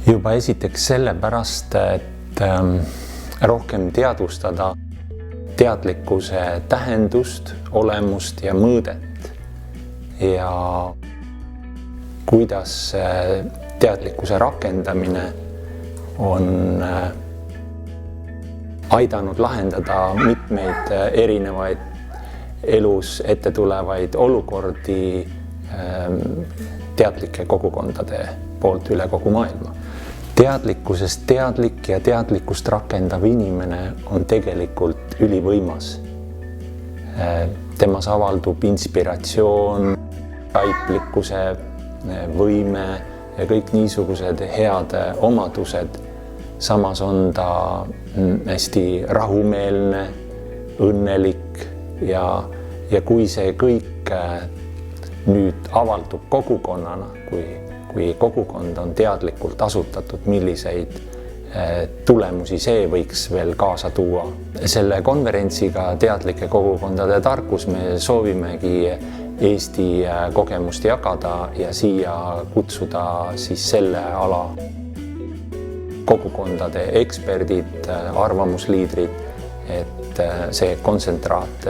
Juba esiteks sellepärast, et rohkem teadvustada teadlikkuse tähendust, olemust ja mõõdet ja kuidas teadlikkuse rakendamine on aidanud lahendada mitmeid erinevaid elus ette tulevaid olukordi teadlike kogukondade poolt üle kogu maailma. Teadlikkusest teadlik ja teadlikkust rakendav inimene on tegelikult ülivõimas. Temas avaldub inspiratsioon, taiplikkuse, võime ja kõik niisugused head omadused. Samas on ta hästi rahumeelne, õnnelik ja kui see kõik nüüd avaldub kogukonnana, kui kogukond on teadlikult asutatud, milliseid tulemusi see võiks veel kaasa tuua. Selle konverentsiga Teadlike kogukondade tarkus me soovimegi Eesti kogemust jagada ja siia kutsuda siis selle ala kogukondade eksperdid, arvamusliidrid, et see kontsentraat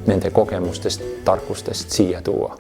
nende kogemustest, tarkustest siia tuua.